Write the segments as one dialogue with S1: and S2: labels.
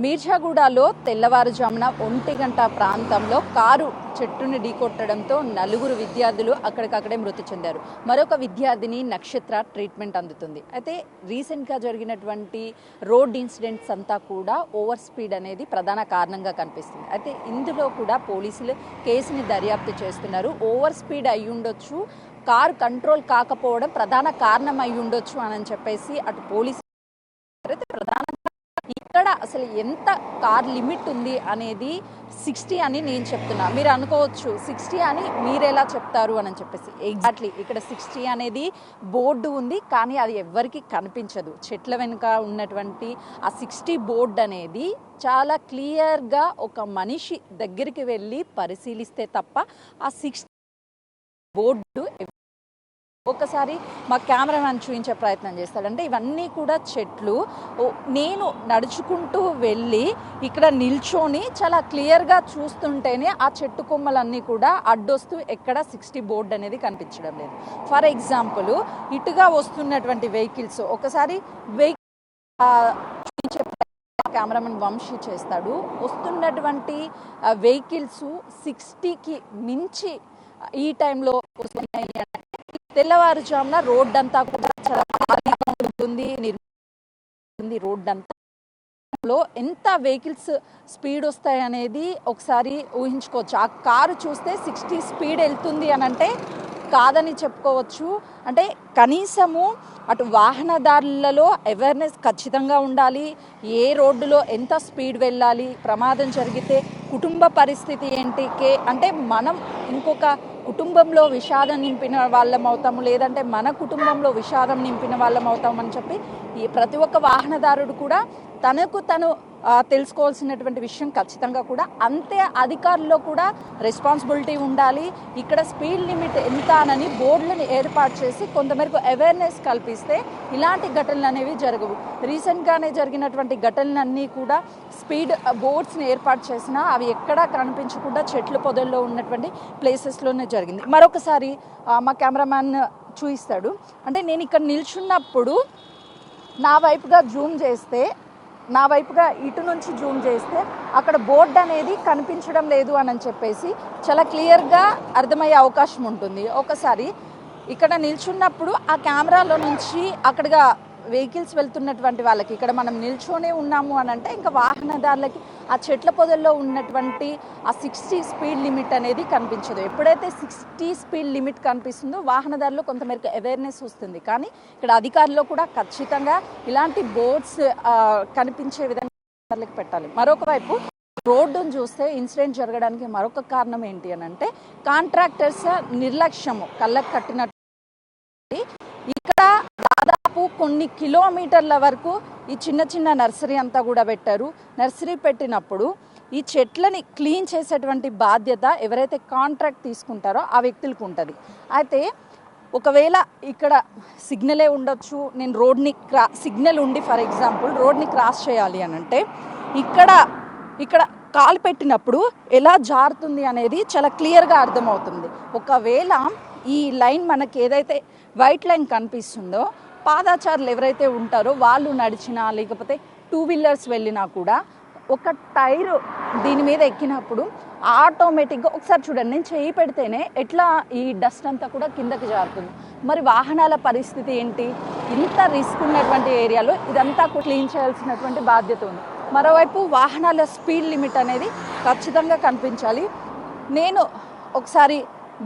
S1: మీర్జాగూడలో తెల్లవారుజామున 1 గంట ప్రాంతంలో కారు చెట్టుని ఢీకొట్టడంతో నలుగురు విద్యార్థులు అక్కడికక్కడే మృతి చెందారు. మరొక విద్యార్థిని నక్షత్ర ట్రీట్మెంట్ అందుతుంది. అయితే రీసెంట్గా జరిగినటువంటి రోడ్ ఇన్సిడెంట్స్ అంతా కూడా ఓవర్ స్పీడ్ అనేది ప్రధాన కారణంగా కనిపిస్తుంది. అయితే ఇందులో కూడా పోలీసులు కేసుని దర్యాప్తు చేస్తున్నారు. ఓవర్ స్పీడ్ అయి ఉండొచ్చు, కారు కంట్రోల్ కాకపోవడం ప్రధాన కారణం అయి ఉండొచ్చు అని చెప్పేసి అటు పోలీసులు ప్రధానంగా ఇక్కడ అసలు ఎంత కార్ లిమిట్ ఉంది అనేది 60 అని నేను చెప్తున్నా. మీరు అనుకోవచ్చు 60 అని మీరు ఎలా చెప్తారు అని చెప్పేసి. ఎగ్జాక్ట్లీ ఇక్కడ 60 అనేది బోర్డు ఉంది, కానీ అది ఎవ్వరికి కనిపించదు. చెట్ల వెనుక ఉన్నటువంటి ఆ 60 బోర్డు అనేది చాలా క్లియర్గా ఒక మనిషి దగ్గరికి వెళ్ళి పరిశీలిస్తే తప్ప ఆ 60 బోర్డు ఒకసారి మా కెమెరామ్యాన్ చూపించే ప్రయత్నం చేస్తాడంటే ఇవన్నీ కూడా చెట్లు. నేను నడుచుకుంటూ వెళ్ళి ఇక్కడ నిల్చొని చాలా క్లియర్గా చూస్తుంటేనే ఆ చెట్టు కొమ్మలన్నీ కూడా అడ్డొస్తూ ఎక్కడ 60 బోర్డు అనేది కనిపించడం లేదు. ఫర్ ఎగ్జాంపుల్ ఇటుగా వస్తున్నటువంటి వెహికల్స్ ఒకసారి చూపించే కెమెరామెన్ వంశీ చేస్తాడు. వస్తున్నటువంటి వెహికల్స్ 60కి మించి ఈ టైంలో వస్తున్నాయి. తెల్లవారుజామున రోడ్ అంతా కూడా చాలా ఖాళీగా ఉంటుంది. రోడ్ అంతా ఎంత వెహికల్స్ స్పీడ్ వస్తాయి అనేది ఒకసారి ఊహించుకోవచ్చు. ఆ కారు చూస్తే 60 స్పీడ్ వెళ్తుంది అని అంటే కాదని చెప్పుకోవచ్చు. అంటే కనీసము అటు వాహనదారులలో అవేర్నెస్ ఖచ్చితంగా ఉండాలి. ఏ రోడ్డులో ఎంత స్పీడ్ వెళ్ళాలి, ప్రమాదం జరిగితే కుటుంబ పరిస్థితి ఏంటి, అంటే మనం ఇంకొక కుటుంబంలో విషాదం నింపిన వాళ్ళం అవుతాము, లేదంటే మన కుటుంబంలో విషాదం నింపిన వాళ్ళం అవుతామని చెప్పి ఈ ప్రతి ఒక్క వాహనదారుడు కూడా తనకు తను తెలుసుకోవాల్సినటువంటి విషయం ఖచ్చితంగా కూడా అంతే. అధికారుల్లో కూడా రెస్పాన్సిబిలిటీ ఉండాలి. ఇక్కడ స్పీడ్ లిమిట్ ఎంత అని బోర్డులను ఏర్పాటు చేసి కొంతమేరకు అవేర్నెస్ కల్పిస్తే ఇలాంటి ఘటనలు అనేవి జరగవు. రీసెంట్గానే జరిగినటువంటి ఘటనలన్నీ కూడా స్పీడ్ బోర్డ్స్ని ఏర్పాటు చేసినా అవి ఎక్కడా కనిపించకుండా చెట్లు పొదల్లో ఉన్నటువంటి ప్లేసెస్లోనే జరిగింది. మరొకసారి మా కెమెరామ్యాన్ చూపిస్తాడు. అంటే నేను ఇక్కడ నిల్చున్నప్పుడు నా వైపుగా ఇటు నుంచి జూమ్ చేస్తే అక్కడ బోర్డు అనేది కనిపించడం లేదు అని చెప్పేసి చాలా క్లియర్గా అర్థమయ్యే అవకాశం ఉంటుంది. ఒకసారి ఇక్కడ నిల్చున్నప్పుడు ఆ కెమెరాలో నుంచి అక్కడగా వెహికల్స్ వెళ్తున్నటువంటి వాళ్ళకి ఇక్కడ మనం నిల్చొనే ఉన్నాము అని అంటే ఇంకా వాహనదారులకి ఆ చెట్ల పొదల్లో ఉన్నటువంటి ఆ 60 స్పీడ్ లిమిట్ అనేది కనిపించదు. ఎప్పుడైతే 60 స్పీడ్ లిమిట్ కనిపిస్తుందో వాహనదారులు కొంతమేరకు అవేర్నెస్ వస్తుంది. కానీ ఇక్కడ అధికారులు కూడా ఖచ్చితంగా ఇలాంటి బోర్డ్స్ కనిపించే విధంగా పెట్టాలి. మరొక వైపు రోడ్డును చూస్తే ఇన్సిడెంట్ జరగడానికి మరొక కారణం ఏంటి అని అంటే కాంట్రాక్టర్స్ నిర్లక్ష్యము కళ్ళకు కట్టినట్టు. ఇక్కడ దాదాపు కొన్ని కిలోమీటర్ల వరకు ఈ చిన్న చిన్న నర్సరీ అంతా కూడా పెట్టారు. నర్సరీ పెట్టినప్పుడు ఈ చెట్లని క్లీన్ చేసేటువంటి బాధ్యత ఎవరైతే కాంట్రాక్ట్ తీసుకుంటారో ఆ వ్యక్తులకు ఉంటుంది. అయితే ఒకవేళ ఇక్కడ సిగ్నలే ఉండొచ్చు, నేను రోడ్ని సిగ్నల్ ఉండి ఫర్ ఎగ్జాంపుల్ రోడ్ని క్రాస్ చేయాలి అని అంటే ఇక్కడ కాలు పెట్టినప్పుడు ఎలా జారుతుంది అనేది చాలా క్లియర్గా అర్థమవుతుంది. ఒకవేళ ఈ లైన్ మనకి ఏదైతే వైట్ లైన్ కనిపిస్తుందో పాదాచారులు ఎవరైతే ఉంటారో వాళ్ళు నడిచినా లేకపోతే 2 వీలర్స్ వెళ్ళినా కూడా ఒక టైరు దీని మీద ఎక్కినప్పుడు ఆటోమేటిక్గా ఒకసారి చూడండి, నేను చేయి పెడితేనే ఎట్లా ఈ డస్ట్ అంతా కూడా కిందకి జారుతుంది. మరి వాహనాల పరిస్థితి ఏంటి? ఇంత రిస్క్ ఉన్నటువంటి ఏరియాలో ఇదంతా క్లీన్ చేయాల్సినటువంటి బాధ్యత ఉంది. మరోవైపు వాహనాల స్పీడ్ లిమిట్ అనేది ఖచ్చితంగా కనిపించాలి. నేను ఒకసారి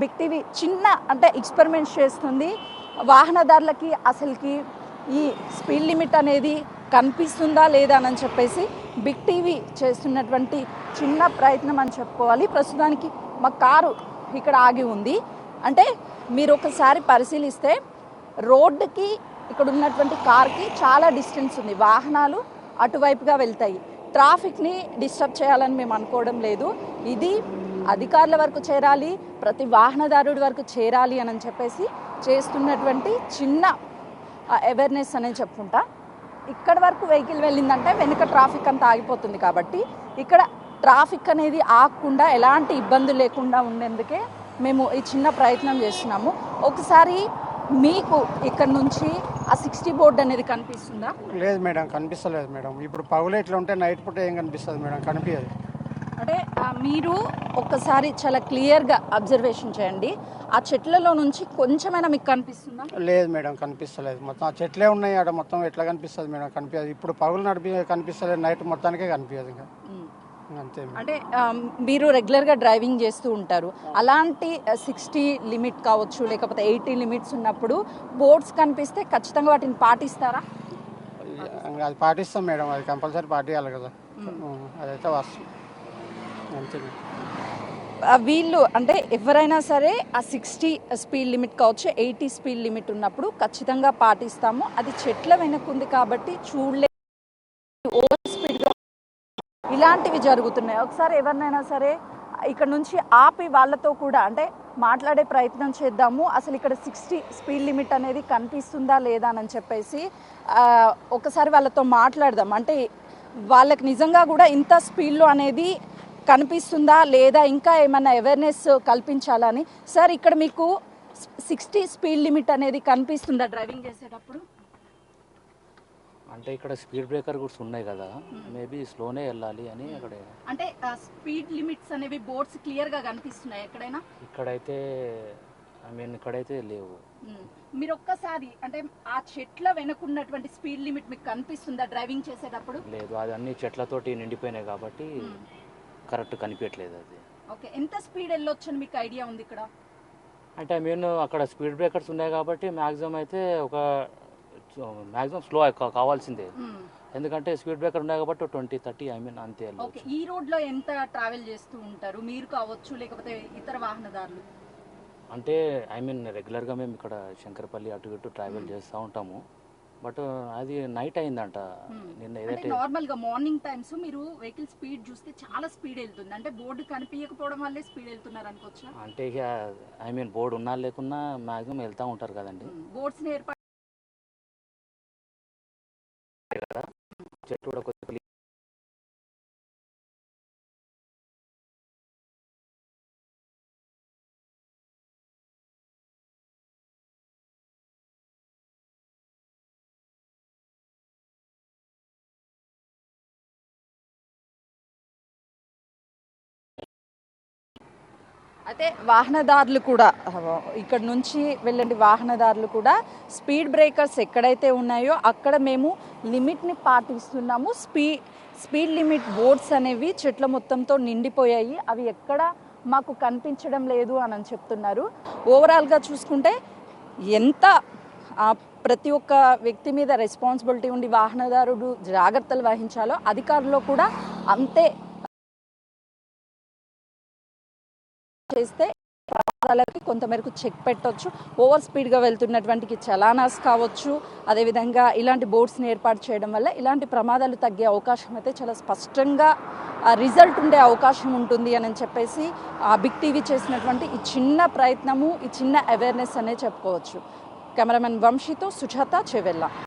S1: బిగ్ టీవీ చిన్న అంటే ఎక్స్పెరిమెంట్స్ చేస్తుంది. వాహనదారులకి అసలుకి ఈ స్పీడ్ లిమిట్ అనేది కనిపిస్తుందా లేదా అని చెప్పేసి బిగ్ టీవీ చేస్తున్నటువంటి చిన్న ప్రయత్నం అని చెప్పుకోవాలి. ప్రస్తుతానికి మా కారు ఇక్కడ ఆగి ఉంది. అంటే మీరు ఒకసారి పరిశీలిస్తే రోడ్డుకి ఇక్కడ ఉన్నటువంటి కార్కి చాలా డిస్టెన్స్ ఉంది. వాహనాలు అటువైపుగా వెళ్తాయి. ట్రాఫిక్ని డిస్టర్బ్ చేయాలని మేము అనుకోవడం లేదు. ఇది అధికారుల వరకు చేరాలి, ప్రతి వాహనదారుడి వరకు చేరాలి అని చెప్పేసి చేస్తున్నటువంటి చిన్న అవేర్నెస్ అనేది చెప్పుకుంటా. ఇక్కడ వరకు వెహికల్ వెళ్ళిందంటే వెనుక ట్రాఫిక్ అంతా ఆగిపోతుంది. కాబట్టి ఇక్కడ ట్రాఫిక్ అనేది ఆగకుండా ఎలాంటి ఇబ్బంది లేకుండా ఉండేందుకే మేము ఈ చిన్న ప్రయత్నం చేస్తున్నాము. ఒకసారి మీకు ఇక్కడ నుంచి ఆ 60 బోర్డు అనేది కనిపిస్తుందా?
S2: లేదు మేడం, కనిపిస్తలేదు మేడం. ఇప్పుడు పగులు ఎట్లా ఉంటే నైట్ పూట ఏం కనిపిస్తుంది మేడం? కనిపించదు.
S1: అంటే మీరు ఒక్కసారి చాలా క్లియర్గా అబ్జర్వేషన్ చేయండి. ఆ చెట్లలో నుంచి కొంచెమైనా మీకు కనిపిస్తుందా?
S2: లేదు మేడం, కనిపిస్తలేదు. మొత్తం ఆ చెట్లే ఉన్నాయి ఆడ, మొత్తం ఎట్లా కనిపిస్తుంది మేడం? కనిపించదు. ఇప్పుడు పగులు కనిపిస్తలేదు, నైట్ మొత్తానికే కనిపించదు. ఇంకా అంతే.
S1: అంటే మీరు రెగ్యులర్గా డ్రైవింగ్ చేస్తూ ఉంటారు, అలాంటి 60 లిమిట్ కావచ్చు లేకపోతే 80 లిమిట్స్ ఉన్నప్పుడు బోర్డ్స్ కనిపిస్తే ఖచ్చితంగా వాటిని పాటిస్తారా?
S2: అది పాటిస్తాం మేడం, అది కంపల్సరీ పాటించాలి కదా. అదైతే వాస్తవం, అంతే.
S1: వీళ్ళు అంటే ఎవరైనా సరే ఆ 60 స్పీడ్ లిమిట్ కావచ్చు, 80 స్పీడ్ లిమిట్ ఉన్నప్పుడు ఖచ్చితంగా పాటిస్తాము. అది చెట్ల వెనక్కుంది కాబట్టి చూడలేదు, ఓవర్ స్పీడ్గా ఇలాంటివి జరుగుతున్నాయి. ఒకసారి ఎవరినైనా సరే ఇక్కడ నుంచి ఆపి వాళ్ళతో కూడా అంటే మాట్లాడే ప్రయత్నం చేద్దాము. అసలు ఇక్కడ 60 స్పీడ్ లిమిట్ అనేది కనిపిస్తుందా లేదా అని చెప్పేసి ఒకసారి వాళ్ళతో మాట్లాడదాం. అంటే వాళ్ళకి నిజంగా కూడా ఇంత స్పీడ్లో అనేది కనిపిస్తుందా లేదా, ఇంకా ఏమైనా అవేర్నెస్ కల్పించాలని. సార్, ఇక్కడ మీకు 60 స్పీడ్ లిమిట్ అనేది కనిపిస్తుందా డ్రైవింగ్ చేసేటప్పుడు?
S3: అంటే ఇక్కడ స్పీడ్ బ్రేకర్ కూడా ఉన్నాయి కదా, మేబీ స్లోనే వెళ్ళాలి అని అక్కడ.
S1: అంటే స్పీడ్ లిమిట్స్ అనేవి బోర్డ్స్ క్లియర్ గా కనిపిస్తున్నాయి ఎక్కడైనా?
S3: ఇక్కడైతే ఇక్కడైతే లేవు.
S1: మీరు ఒక్కసారి అంటే ఆ చెట్ల వెనకున్నటువంటి స్పీడ్ లిమిట్ మీకు కనిపిస్తుందా డ్రైవింగ్ చేసేటప్పుడు?
S3: లేదు, అది అన్ని చెట్లతోటి నిండిపోయినాయి కాబట్టి కరెక్ట్ కనిపించట్లేదు అది.
S1: ఓకే, ఎంత స్పీడ్ వెళ్ళొచ్చు అని మీకు ఐడియా ఉంది ఇక్కడ?
S3: అంటే అక్కడ స్పీడ్ బ్రేకర్స్ ఉన్నాయి కాబట్టి మ్యాక్సిమం అయితే మ్యాక్సిమం స్లో కావాల్సిందే. ఎందుకంటే స్పీడ్ బ్రేకర్ ఉన్నాయి కాబట్టి 20-30 అంతే.
S1: ఓకే, ఈ రోడ్ లో ఎంత ట్రావెల్ చేస్తూ ఉంటారు మీరు కావచ్చు లేకపోతే ఇతర వాహనదారులు?
S3: అంటే రెగ్యులర్గా మేము ఇక్కడ శంకరపల్లి అటు ఇటు ట్రావెల్ చేస్తూ ఉంటాము. బట్ అది నైట్ అయిందంట నిన్న. ఏదైతే
S1: నార్మల్ గా మార్నింగ్ టైమ్స్ మీరు వెహికల్ స్పీడ్ చూస్తే చాలా స్పీడ్ వెళ్తుంది, అంటే బోర్డు కనిపించకపోవడం వల్లే స్పీడ్ వెళ్తున్నారు అనుకోవచ్చా?
S3: అంటే ఇక బోర్డు ఉన్నా లేకున్నా మాక్సిమం వెళ్తూ ఉంటారు కదండి.
S1: బోర్డ్స్ ఏర్పాటు
S3: కదా, చెట్టు కూడా కొద్దిగా
S1: అయితే వాహనదారులు కూడా ఇక్కడ నుంచి వెళ్ళండి, వాహనదారులు కూడా స్పీడ్ బ్రేకర్స్ ఎక్కడైతే ఉన్నాయో అక్కడ మేము లిమిట్ని పాటిస్తున్నాము. స్పీడ్ లిమిట్ బోర్డ్స్ అనేవి చెట్ల మొత్తంతో నిండిపోయాయి, అవి ఎక్కడ మాకు కనిపించడం లేదు అని చెప్తున్నారు. ఓవరాల్గా చూసుకుంటే ఎంత ప్రతి ఒక్క వ్యక్తి మీద రెస్పాన్సిబిలిటీ ఉండి వాహనదారుడు జాగ్రత్తలు వహించాలో అధికారులు కూడా అంతే చేస్తే ప్రమాదాలకి కొంతమేరకు చెక్ పెట్టవచ్చు. ఓవర్ స్పీడ్గా వెళ్తున్నటువంటి చలానాస్ కావచ్చు, అదేవిధంగా ఇలాంటి బోర్డ్స్ని ఏర్పాటు చేయడం వల్ల ఇలాంటి ప్రమాదాలు తగ్గే అవకాశం అయితే చాలా స్పష్టంగా రిజల్ట్ ఉండే అవకాశం ఉంటుంది అని చెప్పేసి బిగ్ టీవీ చేసినటువంటి ఈ చిన్న ప్రయత్నము, ఈ చిన్న అవేర్నెస్ అనే చెప్పుకోవచ్చు. కెమెరామెన్ వంశీతో సుజాత చెవెల్లా.